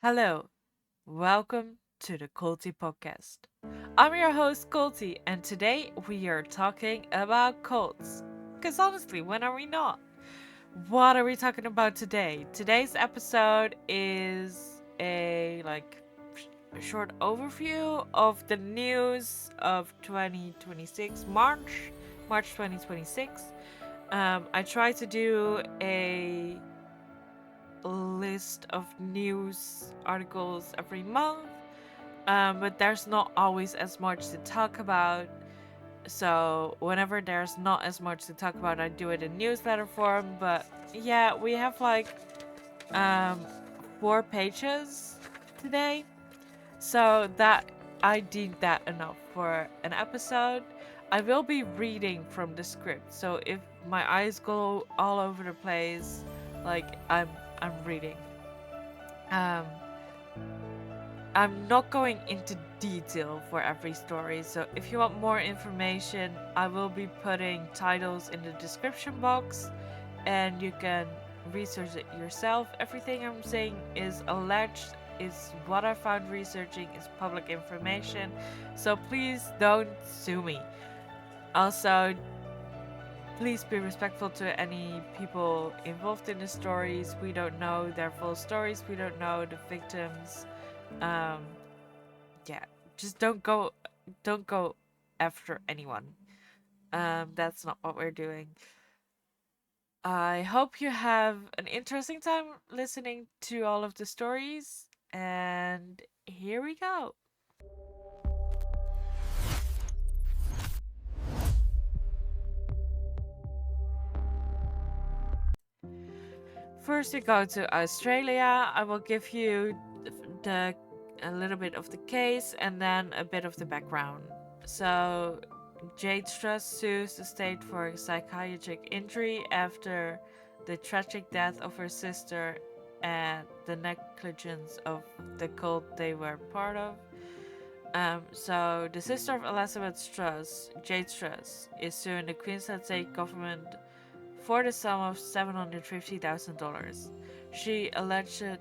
Hello, welcome to the Culty Podcast. I'm your host, Culty, and today we are talking about cults. Because honestly, when are we not? What are we talking about today? Today's episode is a short overview of the news of 2026, March 2026. I try to do a list of news articles every month, but there's not always as much to talk about. So whenever there's not as much to talk about, I do it in newsletter form. But yeah, we have um, 4 pages today, so that I deemed that enough for an episode. I will be reading from the script, so if my eyes go all over the place, like I'm reading. Um, I'm not going into detail for every story, so if you want more information, I will be putting titles in the description box and you can research it yourself. Everything I'm saying is alleged, is what I found researching, is public information, so please don't sue me. Also, please be respectful to any people involved in the stories. We don't know their full stories, we don't know the victims. Um, yeah, just don't go after anyone. That's not what we're doing. I hope you have an interesting time listening to all of the stories, and here we go. First we go to Australia. I will give you the a little bit of the case and then a bit of the background. So Jayde Struhs sues the state for psychiatric injury after the tragic death of her sister and the negligence of the cult they were part of. So the sister of Elizabeth Struhs, Jayde Struhs, is suing the Queensland state government for the sum of $750,000. She alleged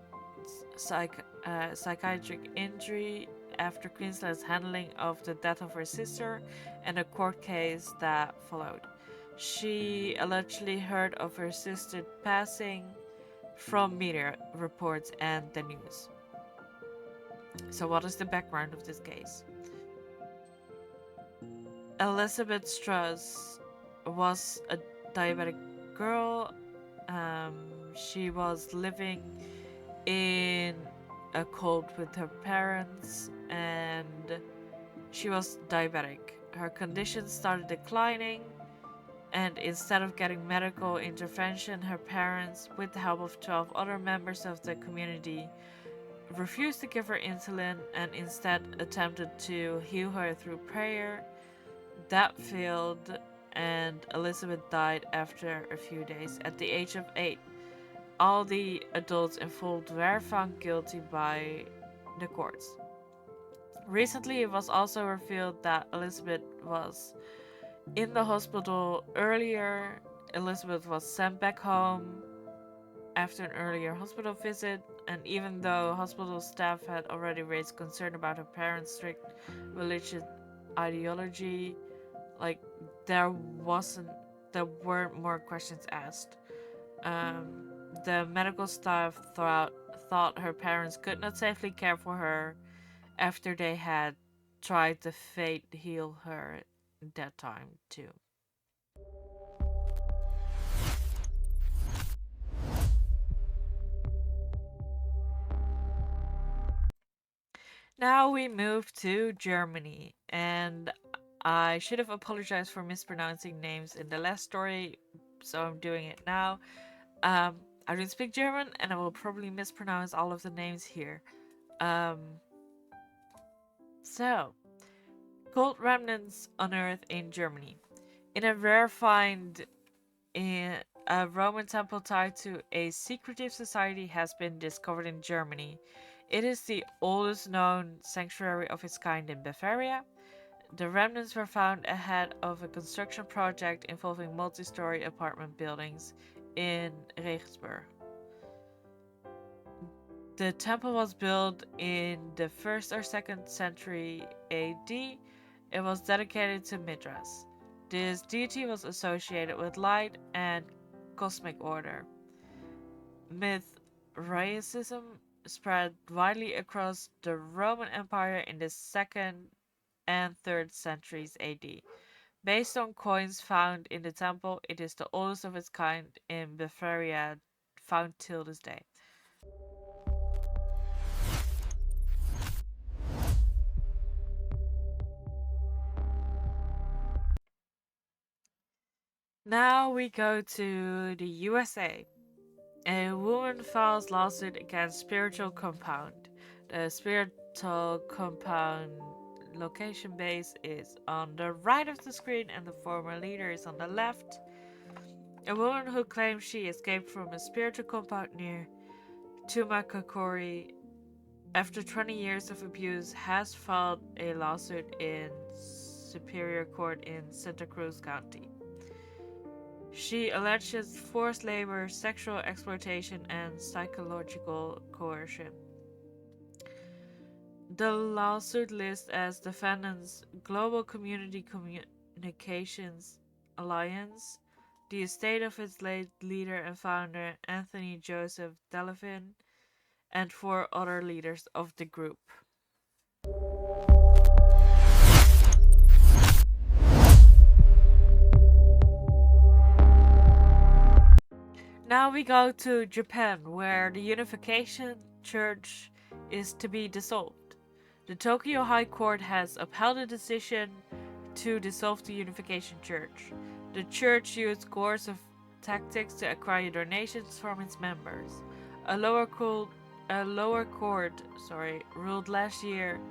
psychiatric injury after Queensland's handling of the death of her sister and a court case that followed. She allegedly heard of her sister passing from media reports and the news. So, what is the background of this case? Elizabeth Struhs was a diabetic girl. She was living in a cult with her parents and she was diabetic. Her condition started declining, and instead of getting medical intervention, her parents, with the help of 12 other members of the community, refused to give her insulin and instead attempted to heal her through prayer. That failed, and Elizabeth died after a few days at the age of 8. All the adults involved were found guilty by the courts. Recently, it was also revealed that Elizabeth was in the hospital earlier. Elizabeth was sent back home after an earlier hospital visit, and even though hospital staff had already raised concern about her parents' strict religious ideology, like there wasn't there weren't more questions asked. The medical staff thought her parents could not safely care for her after they had tried to fate heal her that time too. Now we move to Germany, and I should have apologized for mispronouncing names in the last story, so I'm doing it now. I don't speak German, and I will probably mispronounce all of the names here. Um, so, Gold remnants unearthed in Germany. In a rare find, in a Roman temple tied to a secretive society has been discovered in Germany. It is the oldest known sanctuary of its kind in Bavaria. The remnants were found ahead of a construction project involving multi-story apartment buildings in Regensburg. The temple was built in the 1st or 2nd century AD. It was dedicated to Mithras. This deity was associated with light and cosmic order. Mithraism spread widely across the Roman Empire in the 2nd and 3rd centuries AD. Based on coins found in the temple, it is the oldest of its kind in Bavaria found till this day. Now we go to the USA. A woman files lawsuit against Spiritual Compound. The Spiritual Compound location base is on the right of the screen and the former leader is on the left. A woman who claims she escaped from a spiritual compound near Tumakakori after 20 years of abuse has filed a lawsuit in Superior Court in Santa Cruz County. She alleges forced labor, sexual exploitation, and psychological coercion. The lawsuit lists as defendants Global Community Communications Alliance, the estate of its late leader and founder Anthony Joseph Delevin, and 4 other leaders of the group. Now we go to Japan, where the Unification Church is to be dissolved. The Tokyo High Court has upheld a decision to dissolve the Unification Church. The church used coercive tactics to acquire donations from its members. A lower court ruled last year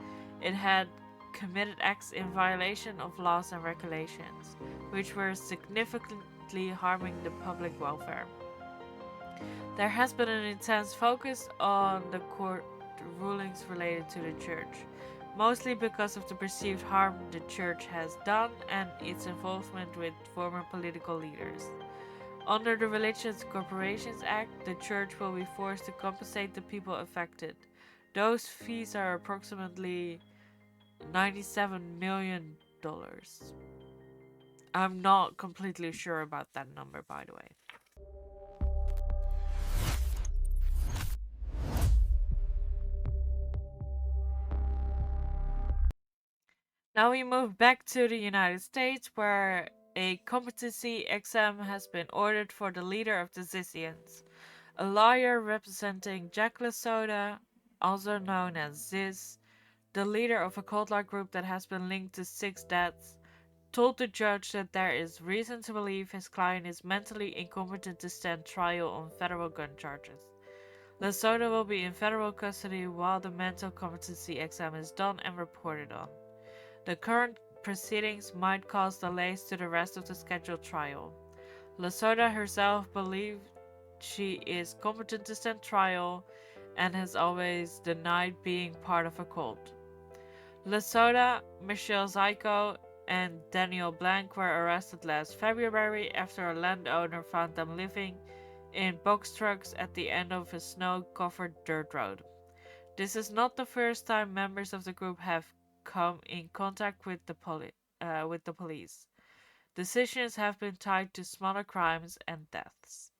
it had committed acts in violation of laws and regulations, which were significantly harming the public welfare. There has been an intense focus on the court rulings related to the church, mostly because of the perceived harm the church has done and its involvement with former political leaders. Under the Religious Corporations Act, the church will be forced to compensate the people affected. Those fees are approximately $97 million. I'm not completely sure about that number, by the way. Now we move back to the United States, where a competency exam has been ordered for the leader of the Zizians. A lawyer representing Jack Lasoda, also known as Ziz, the leader of a cult-like group that has been linked to 6 deaths, told the judge that there is reason to believe his client is mentally incompetent to stand trial on federal gun charges. Lasoda will be in federal custody while the mental competency exam is done and reported on. The current proceedings might cause delays to the rest of the scheduled trial. Lasoda herself believes she is competent to stand trial and has always denied being part of a cult. Lasoda, Michelle Zyko, and Daniel Blank were arrested last February after a landowner found them living in box trucks at the end of a snow-covered dirt road. This is not the first time members of the group have come in contact with the police. Decisions have been tied to smaller crimes and deaths.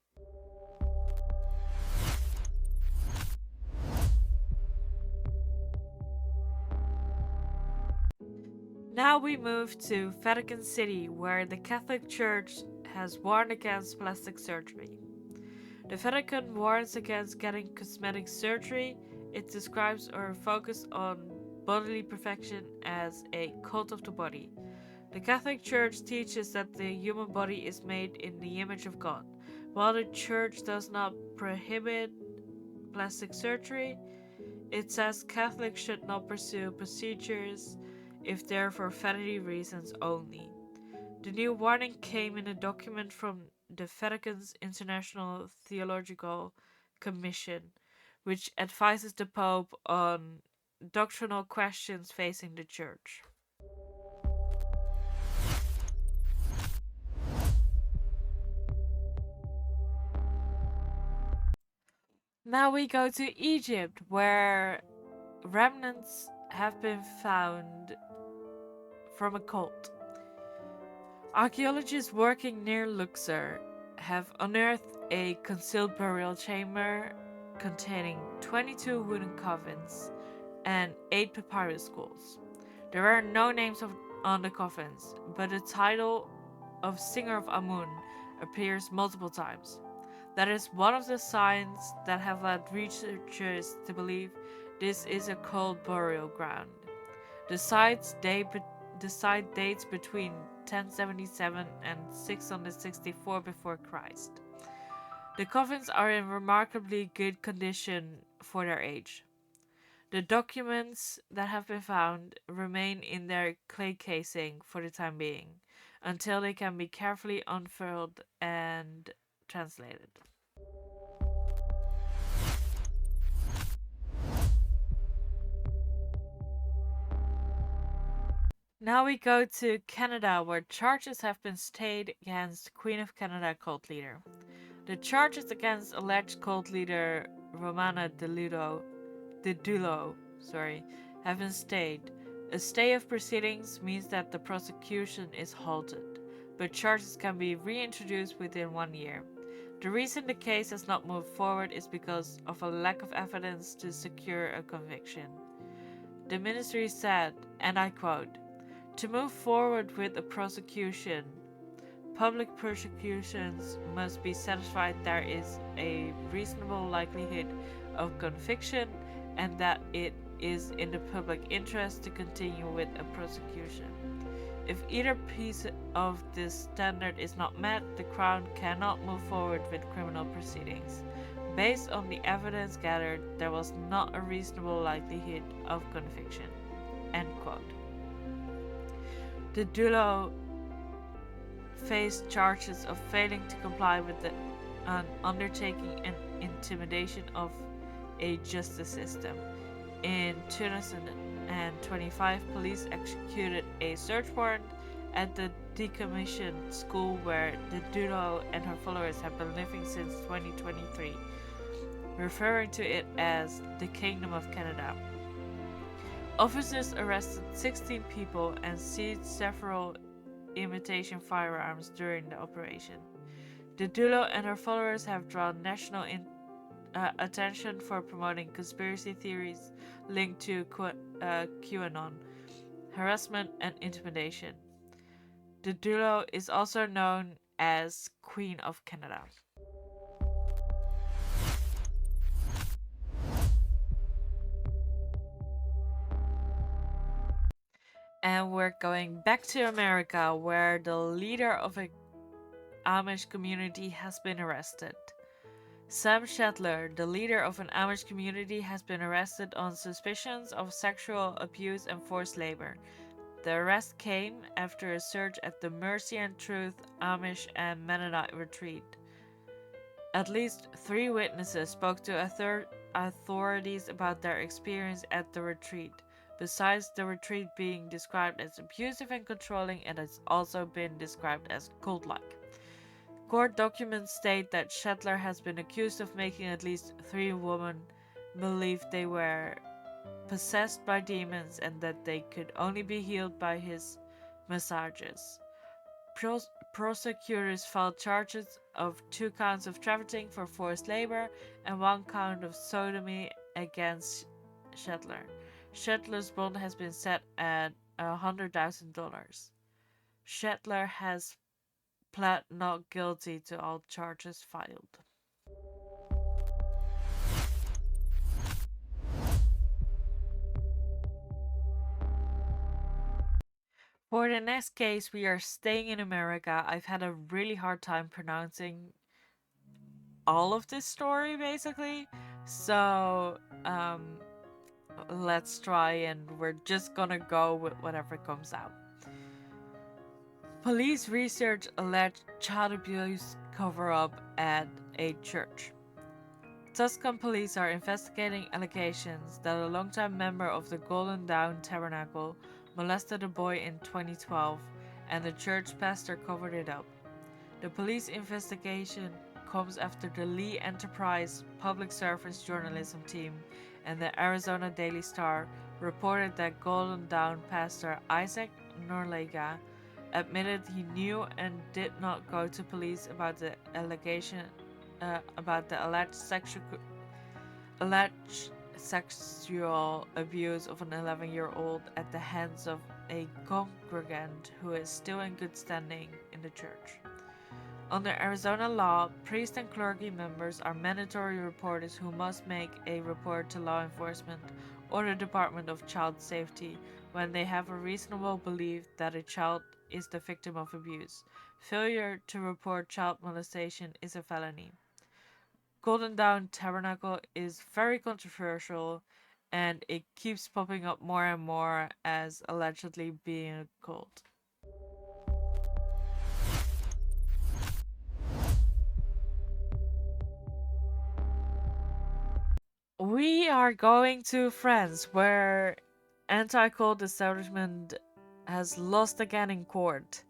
Now we move to Vatican City, where the Catholic Church has warned against plastic surgery. The Vatican warns against getting cosmetic surgery. It describes or focuses on bodily perfection as a cult of the body. The Catholic Church teaches that the human body is made in the image of God. While the Church does not prohibit plastic surgery, it says Catholics should not pursue procedures if they're for vanity reasons only. The new warning came in a document from the Vatican's International Theological Commission, which advises the Pope on doctrinal questions facing the Church. Now we go to Egypt, where remnants have been found from a cult. Archaeologists working near Luxor have unearthed a concealed burial chamber containing 22 wooden coffins and 8 papyrus scrolls. There are no names on the coffins, but the title of Singer of Amun appears multiple times. That is one of the signs that have led researchers to believe this is a cult burial ground. The site dates between 1077 and 664 before Christ. The coffins are in remarkably good condition for their age. The documents that have been found remain in their clay casing for the time being, until they can be carefully unfurled and translated. Now we go to Canada, where charges have been stayed against Queen of Canada cult leader. The charges against alleged cult leader Romana Didulo, have been stayed. A stay of proceedings means that the prosecution is halted, but charges can be reintroduced within 1 year. The reason the case has not moved forward is because of a lack of evidence to secure a conviction. The ministry said, and I quote, "To move forward with a prosecution, public prosecutions must be satisfied there is a reasonable likelihood of conviction and that it is in the public interest to continue with a prosecution. If either piece of this standard is not met, the Crown cannot move forward with criminal proceedings. Based on the evidence gathered, there was not a reasonable likelihood of conviction." End quote. The Dulo faced charges of failing to comply with an undertaking and intimidation of a justice system. In 2025, police executed a search warrant at the decommissioned school where the Dulo and her followers have been living since 2023, referring to it as the Kingdom of Canada. Officers arrested 16 people and seized several imitation firearms during the operation. The Dulo and her followers have drawn national attention for promoting conspiracy theories linked to QAnon, harassment, and intimidation. The Dulo is also known as Queen of Canada. And we're going back to America, where the leader of an Amish community has been arrested. Sam Shetler, the leader of an Amish community, has been arrested on suspicions of sexual abuse and forced labor. The arrest came after a search at the Mercy and Truth Amish and Mennonite retreat. At least 3 witnesses spoke to authorities about their experience at the retreat. Besides the retreat being described as abusive and controlling, it has also been described as cult-like. Court documents state that Shetler has been accused of making at least 3 women believe they were possessed by demons and that they could only be healed by his massages. Prosecutors filed charges of 2 counts of trafficking for forced labor and 1 count of sodomy against Shetler. Shetler's bond has been set at $100,000. Shetler has pled not guilty to all charges filed. For the next case, we are staying in America. I've had a really hard time pronouncing all of this story, basically. So, let's try, and we're just gonna go with whatever comes out. Police research alleged child abuse cover-up at a church. Tuscan police are investigating allegations that a longtime member of the Golden Dawn Tabernacle molested a boy in 2012, and the church pastor covered it up. The police investigation comes after the Lee Enterprise public service journalism team and the Arizona Daily Star reported that Golden Dawn pastor Isaac Norlega admitted he knew and did not go to police about the allegation about the alleged sexual abuse of an 11-year-old at the hands of a congregant who is still in good standing in the church. Under Arizona law, priests and clergy members are mandatory reporters who must make a report to law enforcement or the Department of Child Safety when they have a reasonable belief that a child is the victim of abuse. Failure to report child molestation is a felony. Golden Dawn Tabernacle is very controversial and it keeps popping up more and more as allegedly being a cult. We are going to France, where anti-cult establishment has lost again in court.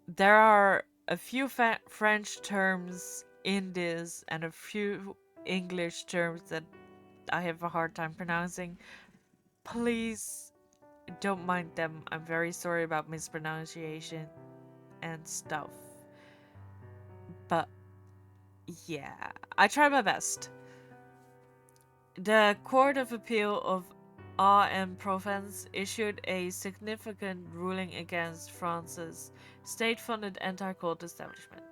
There are a few French terms in this and a few English terms that I have a hard time pronouncing. Please don't mind them. I'm very sorry about mispronunciation and stuff. But yeah, I try my best. The Court of Appeal of Aix-en-Provence issued a significant ruling against France's state-funded anti-cult establishment.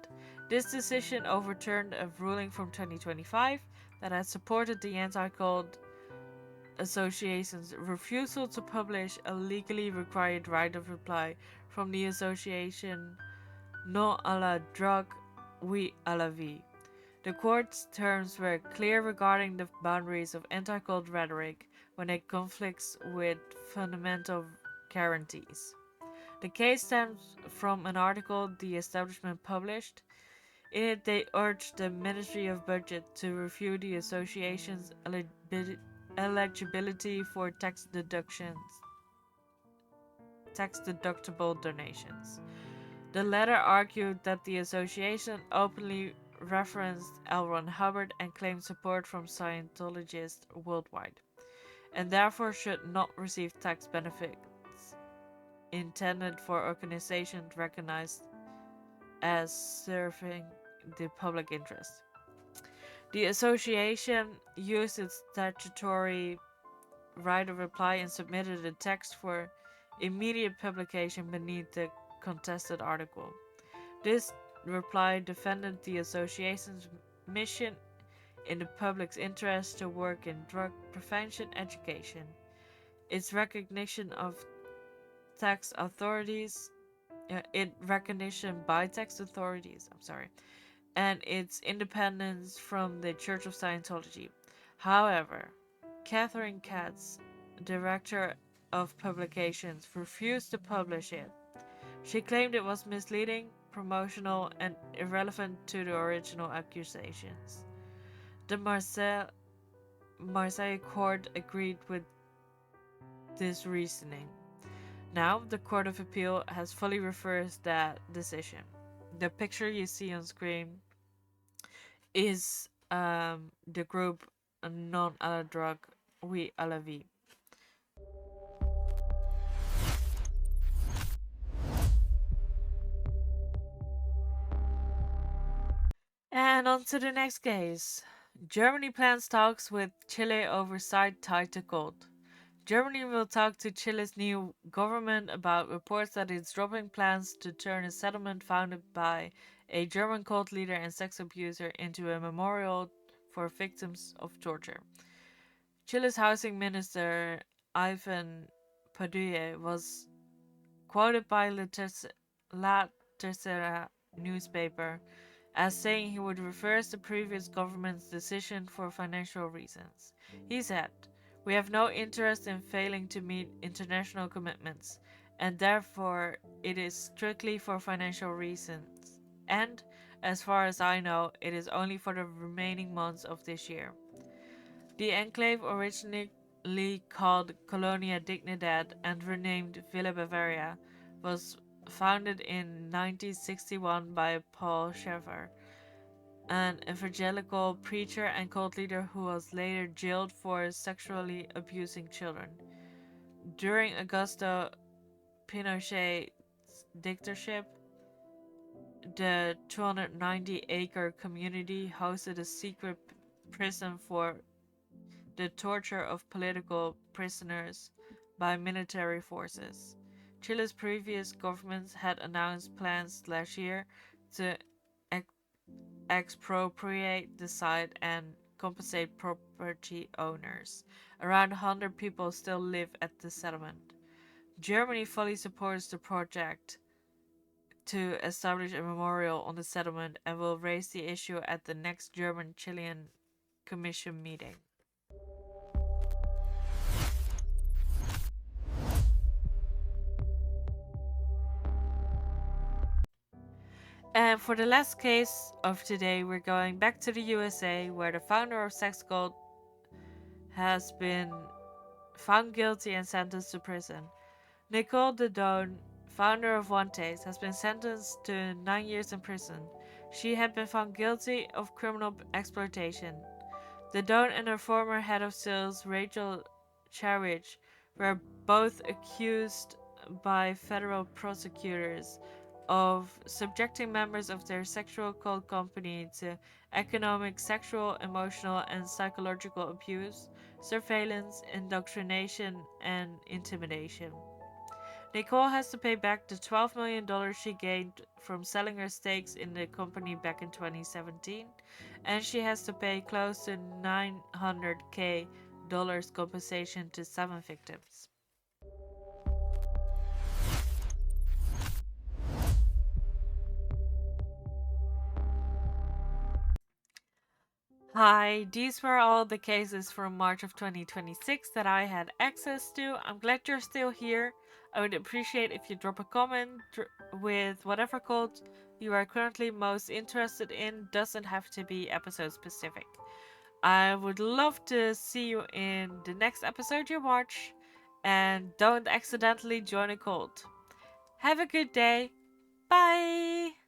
This decision overturned a ruling from 2025 that had supported the anti-cult association's refusal to publish a legally required right of reply from the association Non à la drogue, oui à la vie. The court's terms were clear regarding the boundaries of anti-cult rhetoric when it conflicts with fundamental guarantees. The case stems from an article the establishment published. In it, they urged the Ministry of Budget to review the association's eligibility for tax deductible donations. The letter argued that the association openly referenced L. Ron Hubbard and claimed support from Scientologists worldwide, and therefore should not receive tax benefits intended for organizations recognized as serving the public interest. The association used its statutory right of reply and submitted a text for immediate publication beneath the contested article. This reply defended the association's mission in the public's interest to work in drug prevention education, its recognition of tax authorities, recognition by tax authorities, and its independence from the Church of Scientology. However, Catherine Katz, director of publications, refused to publish it. She claimed it was misleading, promotional, and irrelevant to the original accusations. The Marseille court agreed with this reasoning. Now, the Court of Appeal has fully reversed that decision. The picture you see on screen is the group Non à la drogue, oui à la vie. And on to the next case. Germany plans talks with Chile over site tied to cult. Germany will talk to Chile's new government about reports that it's dropping plans to turn a settlement founded by a German cult leader and sex abuser into a memorial for victims of torture. Chile's housing minister Ivan Padulle was quoted by La Tercera newspaper as saying he would reverse the previous government's decision for financial reasons. He said, "We have no interest in failing to meet international commitments, and therefore it is strictly for financial reasons. And, as far as I know, it is only for the remaining months of this year." The enclave, originally called Colonia Dignidad and renamed Villa Bavaria, was founded in 1961 by Paul Schäfer, an evangelical preacher and cult leader who was later jailed for sexually abusing children. During Augusto Pinochet's dictatorship, the 290-acre community hosted a secret prison for the torture of political prisoners by military forces. Chile's previous governments had announced plans last year to ex- expropriate the site and compensate property owners. Around 100 people still live at the settlement. Germany fully supports the project to establish a memorial on the settlement and will raise the issue at the next German-Chilean Commission meeting. And for the last case of today, we're going back to the USA, where the founder of Sex Cult has been found guilty and sentenced to prison. Nicole Dedone, founder of One Taste, has been sentenced to 9 years in prison. She had been found guilty of criminal exploitation. Dedone and her former head of sales, Rachel Charich, were both accused by federal prosecutors of subjecting members of their sexual cult company to economic, sexual, emotional, and psychological abuse, surveillance, indoctrination, and intimidation. Nicole has to pay back the $12 million she gained from selling her stakes in the company back in 2017, and she has to pay close to $900K compensation to 7 victims. Hi, these were all the cases from March of 2026 that I had access to. I'm glad you're still here. I would appreciate if you drop a comment with whatever cult you are currently most interested in. Doesn't have to be episode specific. I would love to see you in the next episode you watch, and don't accidentally join a cult. Have a good day. Bye!